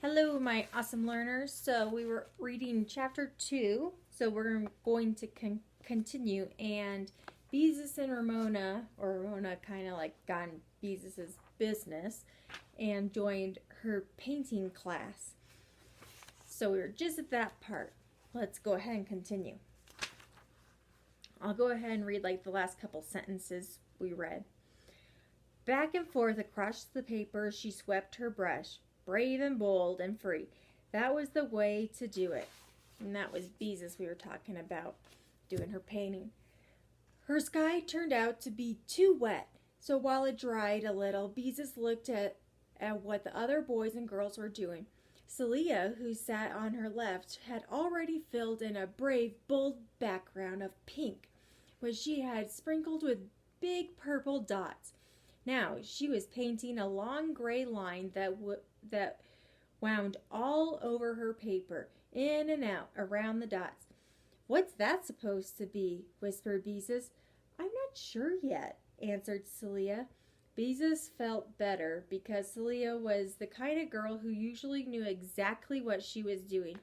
Hello, my awesome learners. So we were reading chapter 2, so we're going to continue. And Beezus and Ramona, or Ramona kind of like got in Beezus's business and joined her painting class. So we were just at that part. Let's go ahead and continue. I'll go ahead and read like the last couple sentences we read. Back and forth across the paper she swept her brush, brave and bold and free. That was the way to do it. And that was Beezus we were talking about, doing her painting. Her sky turned out to be too wet, so while it dried a little, Beezus looked at what the other boys and girls were doing. Celia, who sat on her left, had already filled in a brave, bold background of pink, which she had sprinkled with big purple dots. Now she was painting a long gray line that wound all over her paper, in and out, around the dots. "What's that supposed to be?" whispered Beezus. "I'm not sure yet," answered Celia. Beezus felt better because Celia was the kind of girl who usually knew exactly what she was doing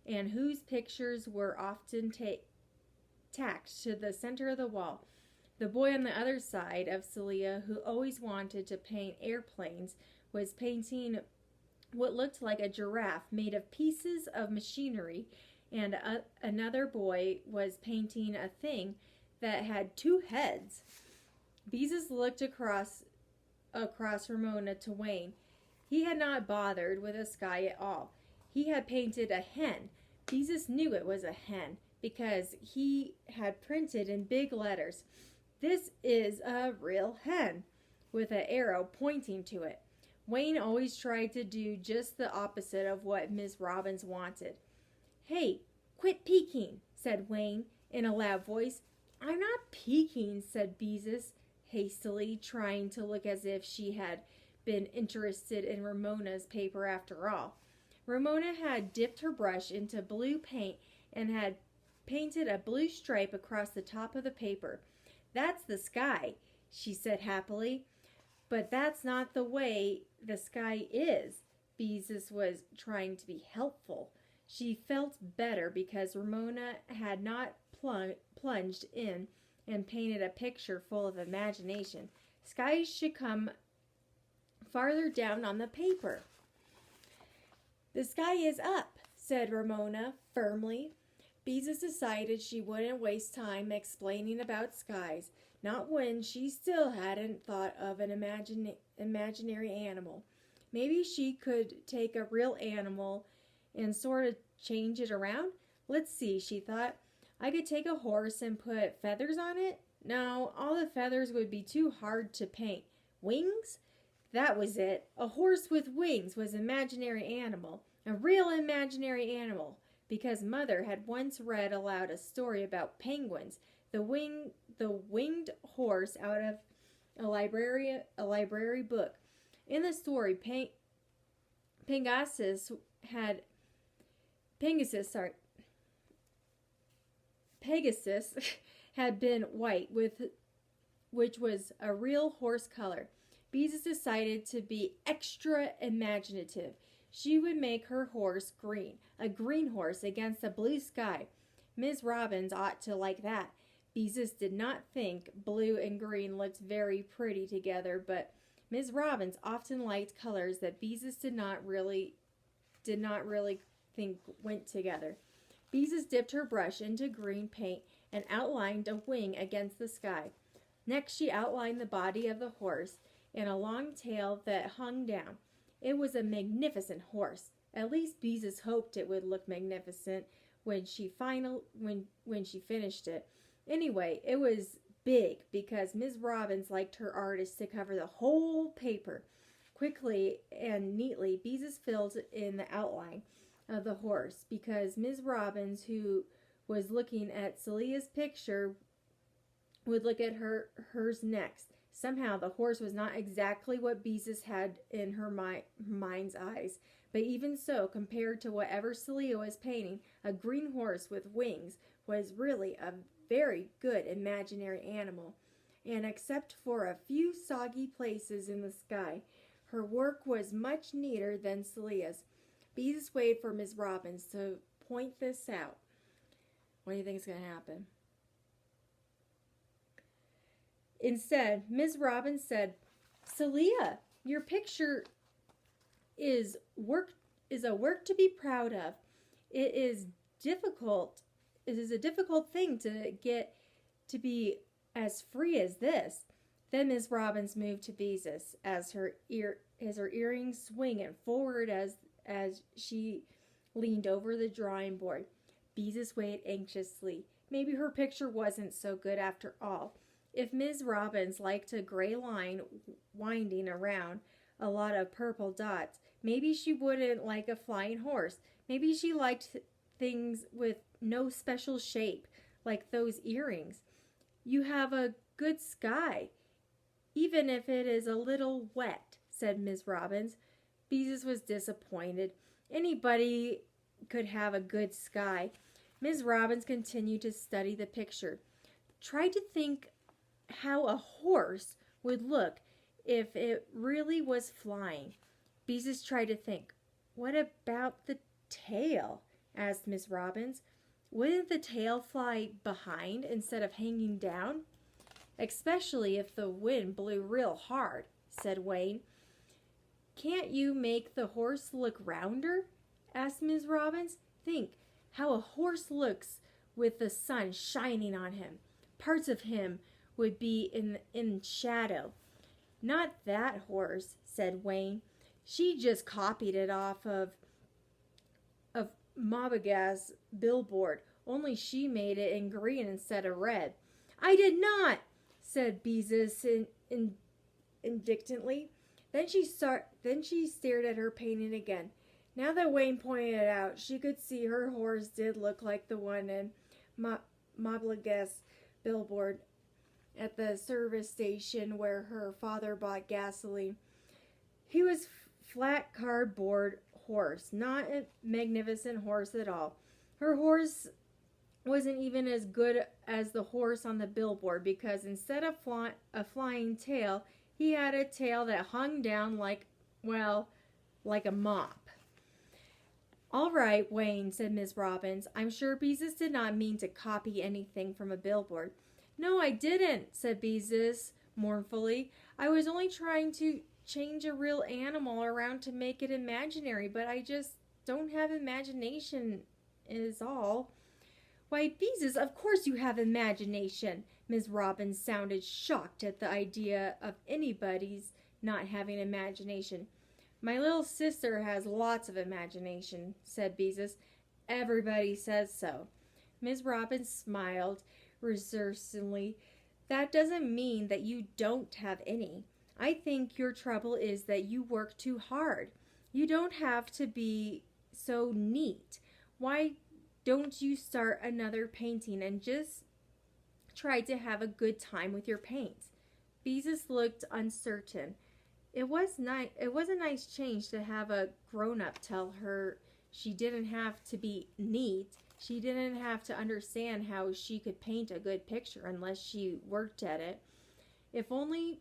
and whose pictures were often tacked to the center of the wall. The boy on the other side of Celia, who always wanted to paint airplanes, was painting what looked like a giraffe made of pieces of machinery, and another boy was painting a thing that had two heads. Beezus looked across Ramona to Wayne. He had not bothered with the sky at all. He had painted a hen. Beezus knew it was a hen because he had printed in big letters, "This is a real hen," with an arrow pointing to it. Wayne always tried to do just the opposite of what Miss Robbins wanted. "Hey, quit peeking," said Wayne in a loud voice. "I'm not peeking," said Beezus, hastily, trying to look as if she had been interested in Ramona's paper after all. Ramona had dipped her brush into blue paint and had painted a blue stripe across the top of the paper. "That's the sky," she said happily. "But that's not the way the sky is." Beezus was trying to be helpful. She felt better because Ramona had not plunged in and painted a picture full of imagination. Skies should come farther down on the paper. "The sky is up," said Ramona firmly. Beezus decided she wouldn't waste time explaining about skies, not when she still hadn't thought of an imaginary animal. Maybe she could take a real animal and sort of change it around. "Let's see," she thought. "I could take a horse and put feathers on it. No, all the feathers would be too hard to paint. Wings? That was it. A horse with wings was an imaginary animal. A real imaginary animal. Because Mother had once read aloud a story about penguins, the winged horse, out of a library book. In the story, Pegasus had been white, which was a real horse color. Beezus decided to be extra imaginative. She would make her horse green, a green horse against a blue sky. Miss Robbins ought to like that. Beezus did not think blue and green looked very pretty together, but Miss Robbins often liked colors that Beezus did not really think went together. Beezus dipped her brush into green paint and outlined a wing against the sky. Next she outlined the body of the horse and a long tail that hung down. It was a magnificent horse. At least Beezus hoped it would look magnificent when she finished it. Anyway, it was big because Miss Robbins liked her artist to cover the whole paper. Quickly and neatly, Beezus filled in the outline of the horse because Miss Robbins, who was looking at Celia's picture, would look at hers next. Somehow the horse was not exactly what Beezus had in her mind's eyes, but even so, compared to whatever Celia was painting, a green horse with wings was really a very good imaginary animal. And except for a few soggy places in the sky, her work was much neater than Celia's. Beezus waited for Ms. Robbins to point this out. What do you think is going to happen? Instead, Ms. Robbins said, Celia, your picture is a work to be proud of. It is a difficult thing to get to be as free as this. Then Ms. Robbins moved to Beezus as her earrings swinging forward as she leaned over the drawing board. Beezus waited anxiously. Maybe her picture wasn't so good after all. If Ms. Robbins liked a gray line winding around a lot of purple dots, maybe she wouldn't like a flying horse. Maybe she liked things with no special shape, like those earrings. You have a good sky, even if it is a little wet, said Ms. Robbins. Beezus was disappointed. Anybody could have a good sky. Ms. Robbins continued to study the picture. Try to think how a horse would look if it really was flying. Beezus tried to think. What about the tail? Asked Miss Robbins. Wouldn't the tail fly behind instead of hanging down? Especially if the wind blew real hard, said Wayne. Can't you make the horse look rounder? Asked Miss Robbins. Think how a horse looks with the sun shining on him. Parts of him would be in shadow. Not that horse, said Wayne. She just copied it off of Mabaga's billboard, only she made it in green instead of red. I did not, said Beezus indignantly. Then she stared at her painting again. Now that Wayne pointed it out, she could see her horse did look like the one in Mabaga's billboard at the service station where her father bought gasoline. He was flat cardboard horse, not a magnificent horse at all. Her horse wasn't even as good as the horse on the billboard because instead of a flying tail, he had a tail that hung down like a mop. All right, Wayne, said Miss Robbins. I'm sure Beezus did not mean to copy anything from a billboard. No, I didn't, said Beezus mournfully. I was only trying to change a real animal around to make it imaginary, but I just don't have imagination is all. Why, Beezus, of course you have imagination. Miss Robbins sounded shocked at the idea of anybody's not having imagination. My little sister has lots of imagination, said Beezus. Everybody says so. Miss Robbins smiled reservedly. That doesn't mean that you don't have any. I think your trouble is that you work too hard. You don't have to be so neat. Why don't you start another painting and just try to have a good time with your paints? Beezus looked uncertain. It was a nice change to have a grown-up tell her she didn't have to be neat. She didn't have to understand how she could paint a good picture unless she worked at it. If only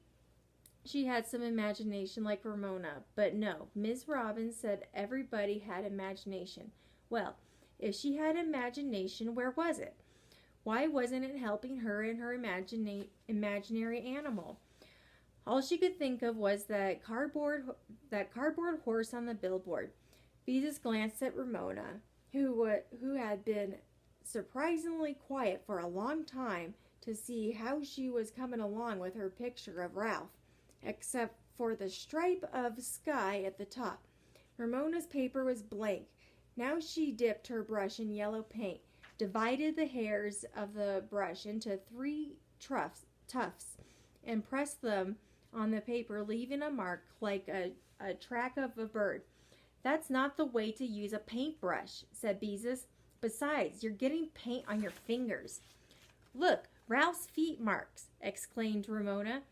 she had some imagination like Ramona. But no, Miss Robbins said everybody had imagination. Well, if she had imagination, where was it? Why wasn't it helping her in her imaginary animal? All she could think of was that cardboard horse on the billboard. Beezus glanced at Ramona, who had been surprisingly quiet for a long time, to see how she was coming along with her picture of Ralph, except for the stripe of sky at the top. Ramona's paper was blank. Now she dipped her brush in yellow paint, divided the hairs of the brush into 3 tufts, and pressed them on the paper, leaving a mark like a track of a bird. That's not the way to use a paintbrush, said Beezus. Besides, you're getting paint on your fingers. Look, Ralph's feet marks, exclaimed Ramona,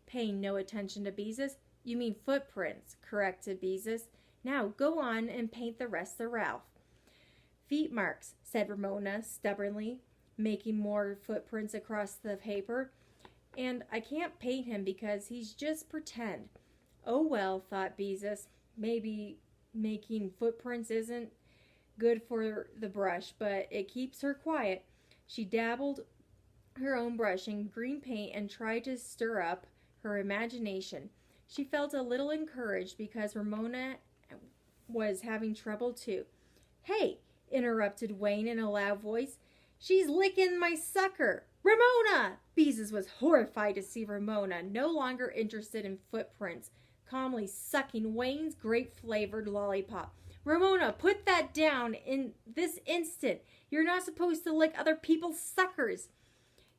paying no attention to Beezus. You mean footprints, corrected Beezus. Now go on and paint the rest of Ralph. Feet marks, said Ramona stubbornly, making more footprints across the paper. And I can't paint him because he's just pretend. Oh well, thought Beezus. Maybe making footprints isn't good for the brush, but it keeps her quiet. She dabbled her own brush in green paint and tried to stir up her imagination. She felt a little encouraged because Ramona was having trouble too. "Hey," interrupted Wayne in a loud voice. "She's licking my sucker! Ramona!" Beezus was horrified to see Ramona, no longer interested in footprints, calmly sucking Wayne's grape-flavored lollipop. "Ramona, put that down in this instant. You're not supposed to lick other people's suckers."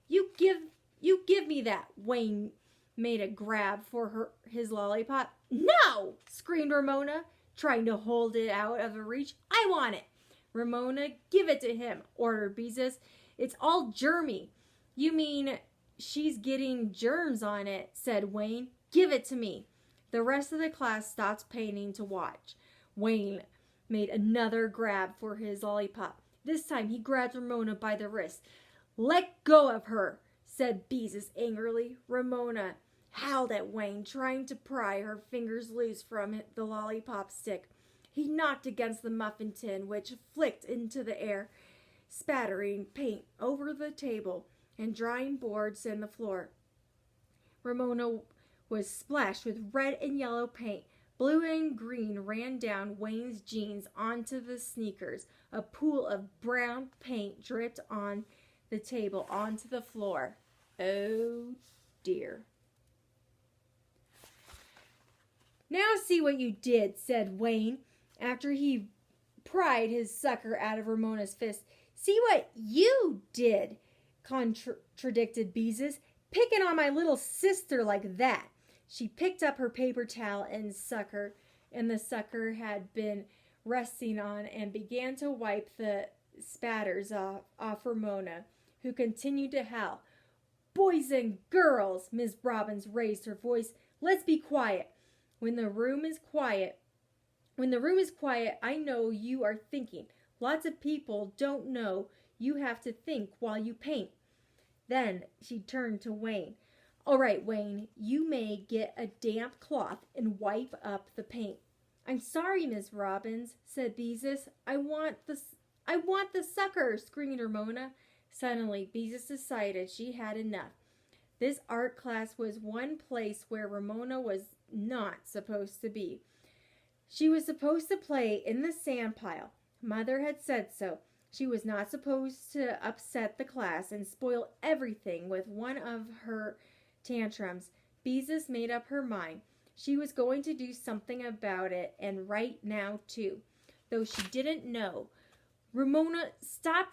You give me that." Wayne made a grab for his lollipop. "No!" screamed Ramona, trying to hold it out of reach. "I want it." "Ramona, give it to him," ordered Beezus. "It's all germy." "You mean she's getting germs on it," said Wayne. "Give it to me." The rest of the class stopped painting to watch. Wayne made another grab for his lollipop. This time he grabbed Ramona by the wrist. "Let go of her," said Beezus angrily. Ramona howled at Wayne, trying to pry her fingers loose from the lollipop stick. He knocked against the muffin tin, which flicked into the air, spattering paint over the table and drying boards and the floor. Ramona was splashed with red and yellow paint. Blue and green ran down Wayne's jeans onto the sneakers. A pool of brown paint dripped on the table onto the floor. Oh dear. "Now see what you did," said Wayne, after he pried his sucker out of Ramona's fist. "See what you did," contradicted Beezus, "picking on my little sister like that." She picked up her paper towel and the sucker had been resting on, and began to wipe the spatters off Ramona, who continued to howl. "Boys and girls," Miss Robbins raised her voice, "let's be quiet. When the room is quiet, I know you are thinking. Lots of people don't know you have to think while you paint." Then she turned to Wayne. "All right, Wayne, you may get a damp cloth and wipe up the paint." "I'm sorry, Miss Robbins," said Beezus. I want the sucker," screamed Ramona. Suddenly, Beezus decided she had enough. This art class was one place where Ramona was not supposed to be. She was supposed to play in the sand pile. Mother had said so. She was not supposed to upset the class and spoil everything with one of her tantrums. Beezus made up her mind. She was going to do something about it, and right now, too. Though she didn't know. "Ramona, stop